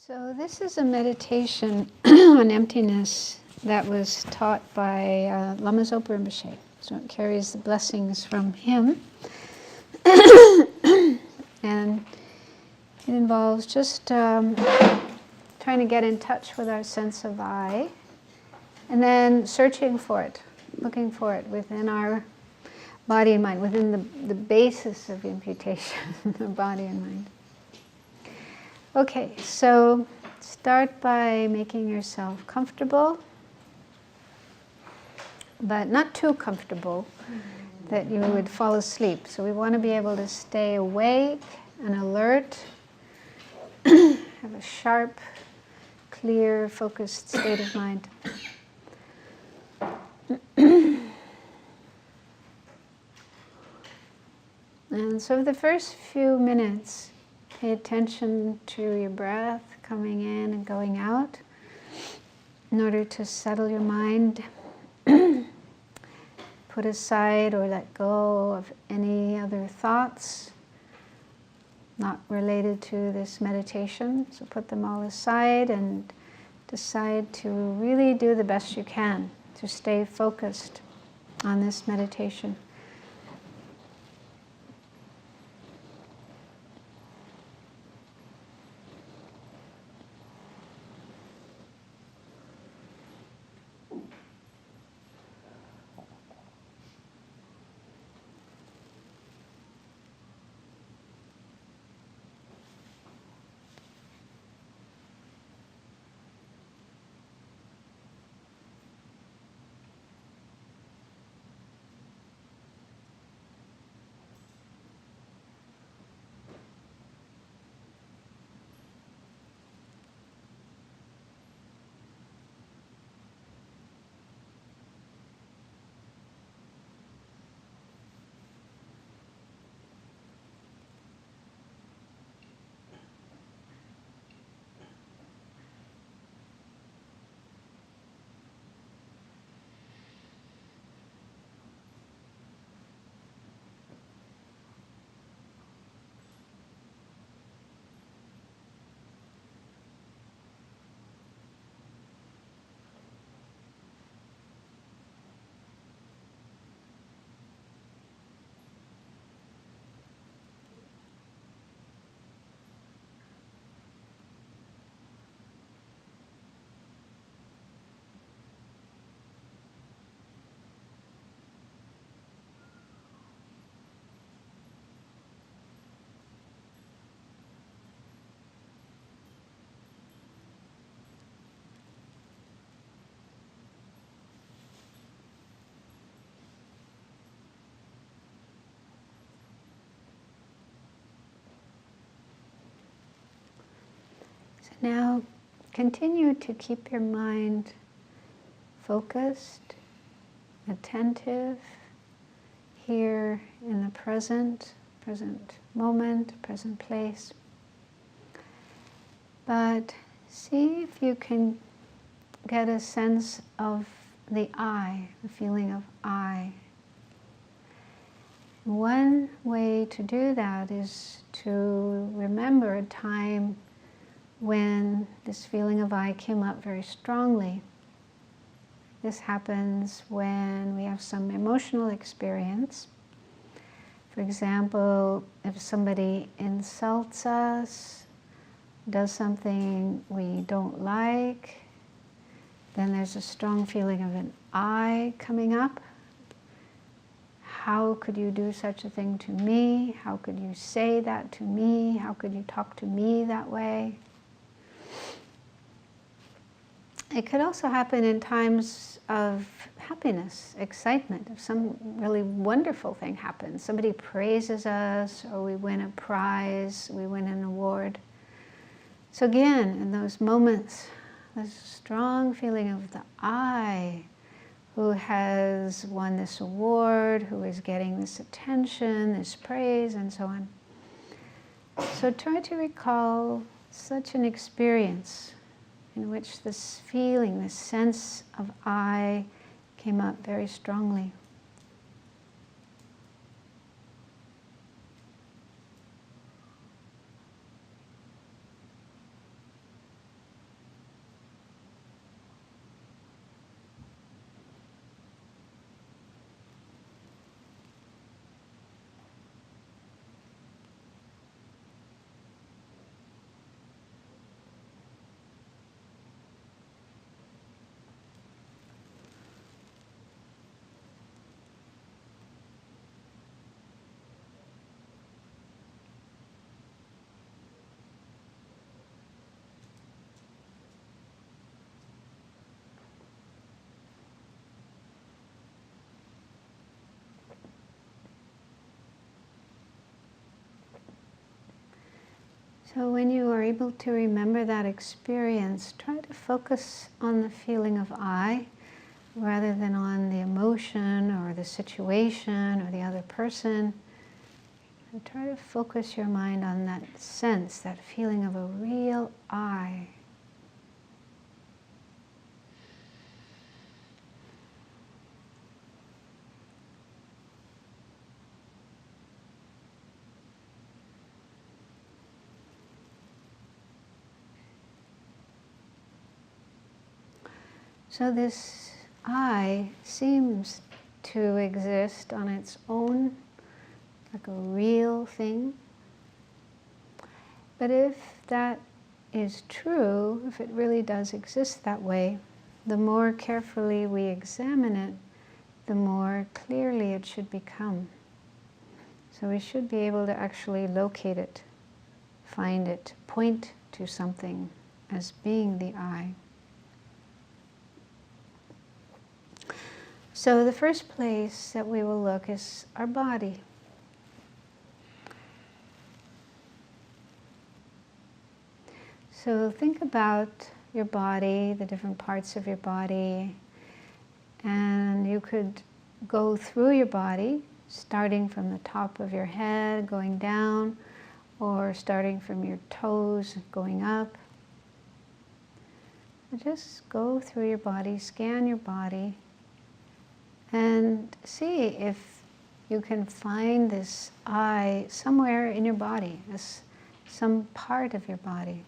So this is a meditation on emptiness that was taught by Lama Zopa Rinpoche. So it carries the blessings from him. And it involves just trying to get in touch with our sense of I, and then searching for it, looking for it within our body and mind, within the basis of imputation, the body and mind. Okay, so start by making yourself comfortable, but not too comfortable that you would fall asleep. So we want to be able to stay awake and alert, have a sharp, clear, focused state of mind. And so the first few minutes, pay attention to your breath coming in and going out in order to settle your mind. Put aside or let go of any other thoughts not related to this meditation. So put them all aside and decide to really do the best you can to stay focused on this meditation. Now, continue to keep your mind focused, attentive, here in the present moment, present place. But see if you can get a sense of the I, the feeling of I. One way to do that is to remember a time when this feeling of I came up very strongly. This happens when we have some emotional experience. For example, if somebody insults us, does something we don't like, then there's a strong feeling of an I coming up. How could you do such a thing to me? How could you say that to me? How could you talk to me that way? It could also happen in times of happiness, excitement. If some really wonderful thing happens, somebody praises us, or we win a prize, we win an award. So again, in those moments, there's a strong feeling of the I, who has won this award, who is getting this attention, this praise, and so on. So try to recall such an experience in which this feeling, this sense of I came up very strongly. So when you are able to remember that experience, try to focus on the feeling of I rather than on the emotion or the situation or the other person. And try to focus your mind on that sense, that feeling of a real I. So this I seems to exist on its own, like a real thing. But if that is true, if it really does exist that way, the more carefully we examine it, the more clearly it should become. So we should be able to actually locate it, find it, point to something as being the I. So the first place that we will look is our body. So think about your body, the different parts of your body, and you could go through your body, starting from the top of your head, going down, or starting from your toes, going up. Just go through your body, scan your body, and see if you can find this I somewhere in your body, as some part of your body.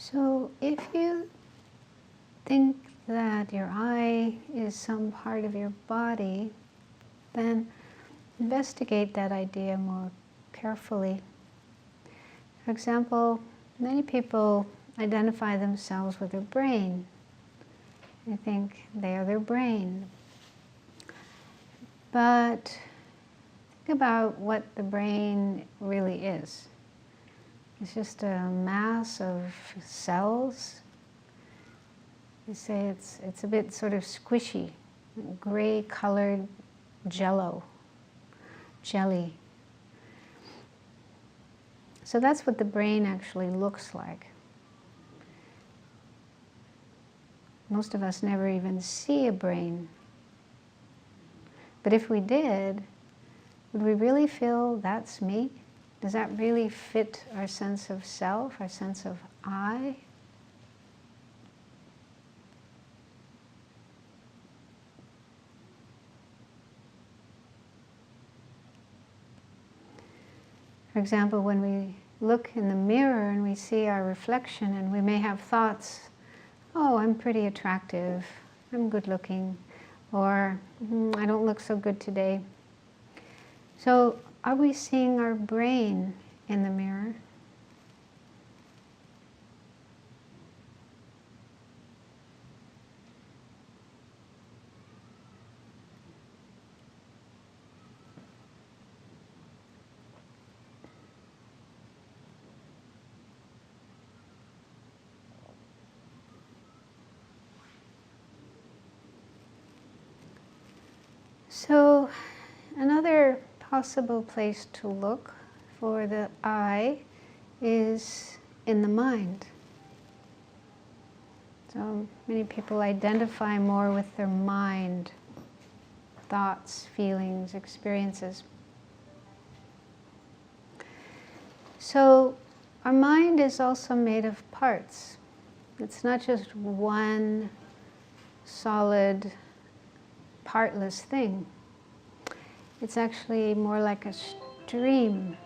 So if you think that your I is some part of your body, then investigate that idea more carefully. For example, many people identify themselves with their brain. They think they are their brain. But think about what the brain really is. It's just a mass of cells. You say it's a bit sort of squishy, gray-colored jelly. So that's what the brain actually looks like. Most of us never even see a brain. But if we did, would we really feel that's me? Does that really fit our sense of self, our sense of I? For example, when we look in the mirror and we see our reflection, and we may have thoughts, oh, I'm pretty attractive, I'm good looking, or I don't look so good today. So are we seeing our brain in the mirror? So another possible place to look for the I is in the mind. So many people identify more with their mind, thoughts, feelings, experiences. So our mind is also made of parts. It's not just one solid, partless thing. It's actually more like a stream.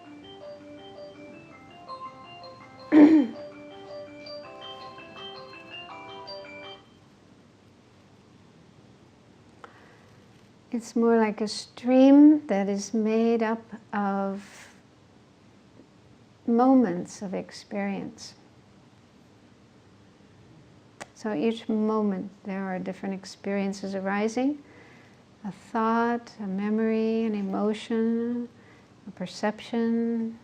It's more like a stream that is made up of moments of experience. So each moment there are different experiences arising, a thought, a memory, an emotion, a perception.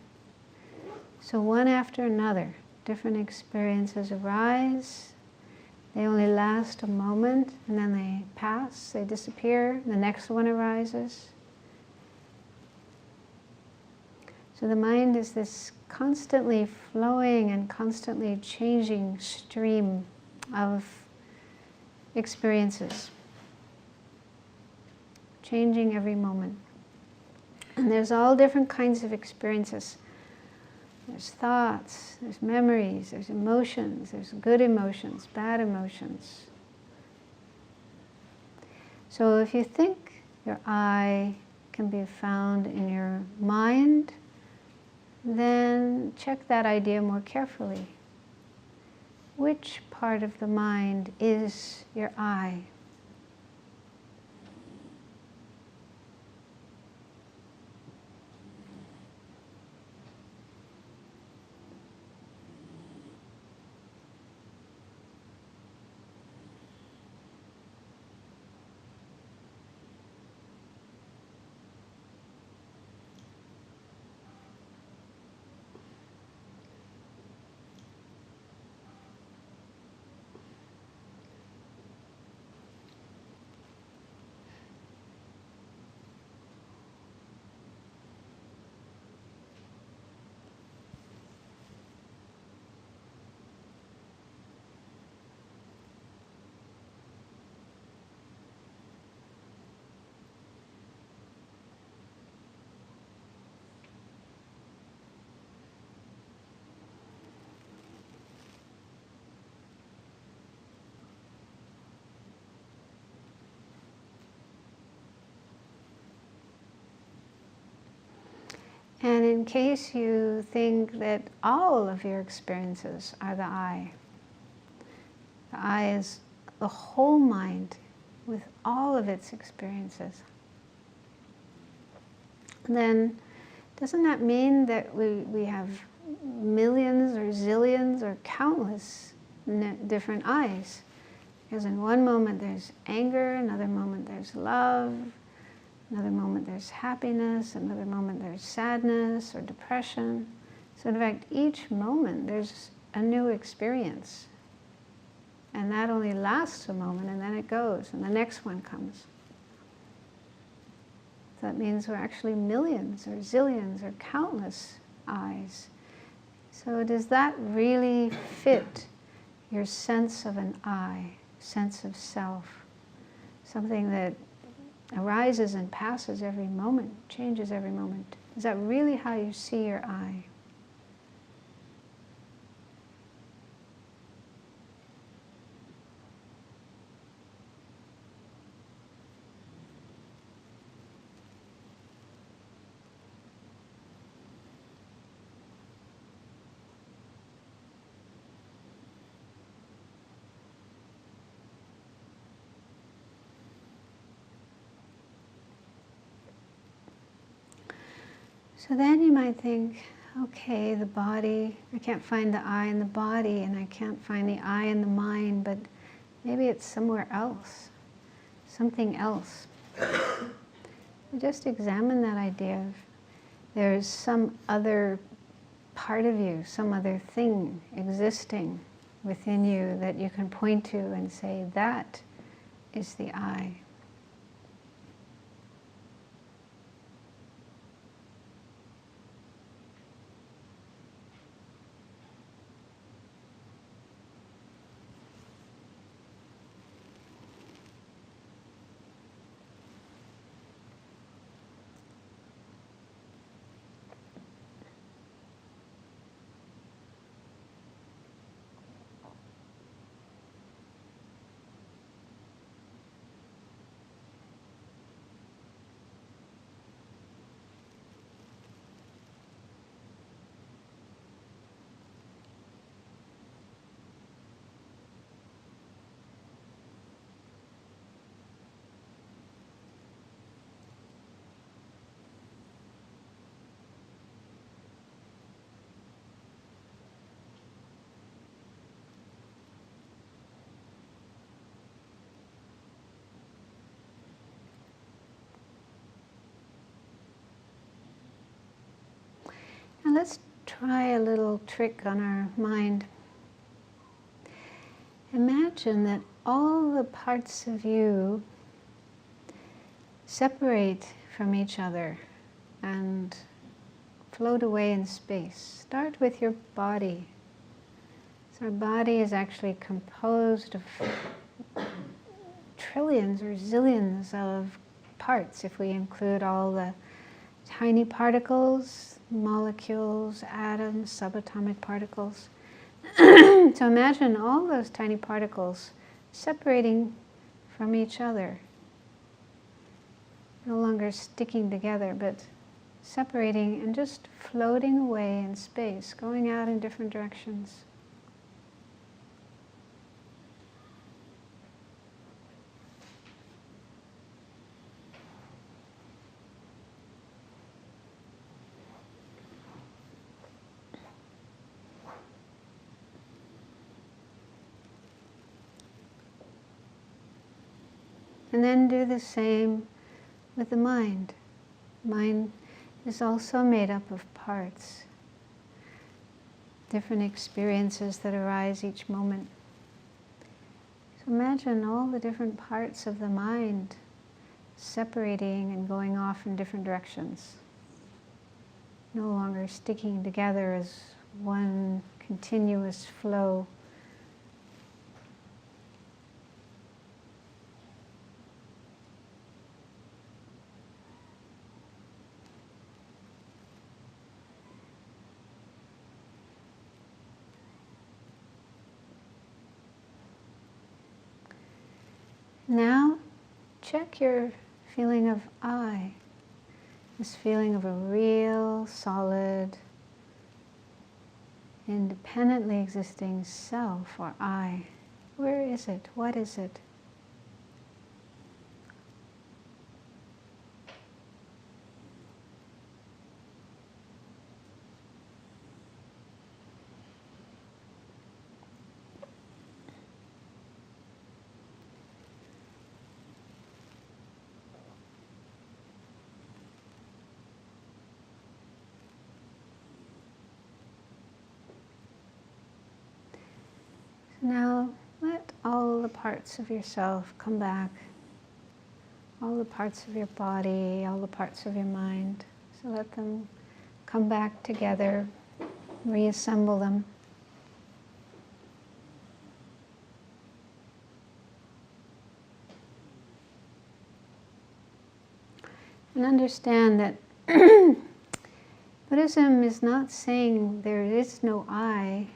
So one after another, different experiences arise. They only last a moment, and then they pass, they disappear, the next one arises. So the mind is this constantly flowing and constantly changing stream of experiences, changing every moment. And there's all different kinds of experiences. There's thoughts, there's memories, there's emotions, there's good emotions, bad emotions. So if you think your I can be found in your mind, then check that idea more carefully. Which part of the mind is your I? And in case you think that all of your experiences are the I is the whole mind with all of its experiences, then doesn't that mean that we have millions or zillions or countless different I's? Because in one moment there's anger, another moment there's love, another moment there's happiness, another moment there's sadness or depression. So in fact, each moment there's a new experience. And that only lasts a moment, and then it goes, and the next one comes. So that means we're actually millions or zillions or countless I's. So does that really fit your sense of an I, sense of self? Something that arises and passes every moment, changes every moment. Is that really how you see your I? So then you might think, okay, the body, I can't find the I in the body, and I can't find the I in the mind, but maybe it's somewhere else, something else. Just examine that idea of there's some other part of you, some other thing existing within you that you can point to and say, that is the I. Now let's try a little trick on our mind. Imagine that all the parts of you separate from each other and float away in space. Start with your body. So our body is actually composed of trillions or zillions of parts, if we include all the tiny particles, molecules, atoms, subatomic particles. So imagine all those tiny particles separating from each other. No longer sticking together, but separating and just floating away in space, going out in different directions. And then do the same with the mind. Mind is also made up of parts, different experiences that arise each moment. So imagine all the different parts of the mind separating and going off in different directions, no longer sticking together as one continuous flow. Now, check your feeling of I, this feeling of a real, solid, independently existing self or I. Where is it? What is it? Now, let all the parts of yourself come back. All the parts of your body, all the parts of your mind. So let them come back together, reassemble them. And understand that Buddhism is not saying there is no I,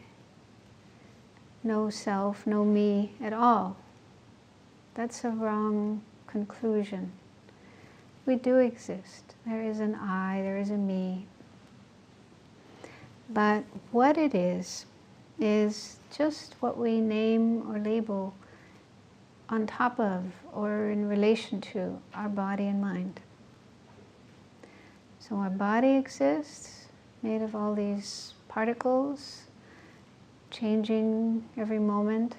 no self, no me at all. That's a wrong conclusion. We do exist. There is an I, there is a me. But what it is just what we name or label on top of or in relation to our body and mind. So our body exists, made of all these particles, changing every moment.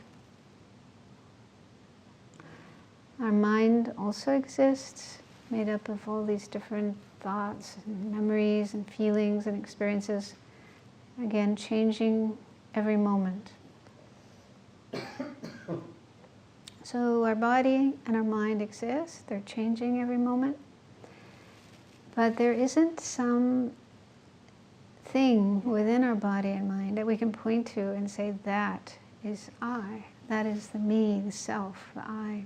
Our mind also exists, made up of all these different thoughts and memories and feelings and experiences, again changing every moment. So our body and our mind exist, they're changing every moment, but there isn't some thing within our body and mind that we can point to and say, that is I, that is the me, the self, the I.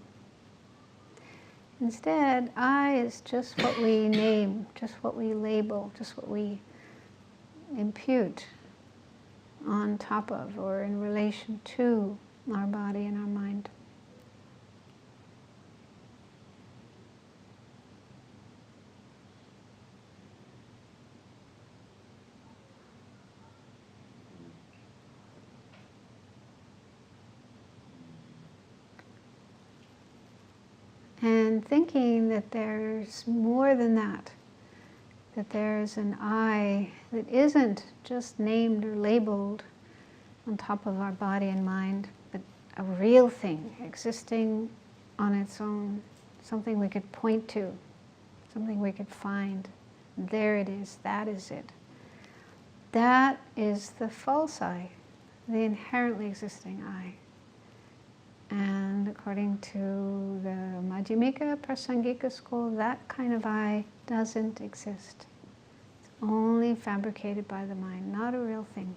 Instead, I is just what we name, just what we label, just what we impute on top of or in relation to our body and our mind. And thinking that there's more than that there's an I that isn't just named or labeled on top of our body and mind, but a real thing existing on its own, something we could point to, something we could find. There it is, that is it. That is the false I, the inherently existing I. And according to the Madhyamika Prasangika school, that kind of I doesn't exist. It's only fabricated by the mind, not a real thing.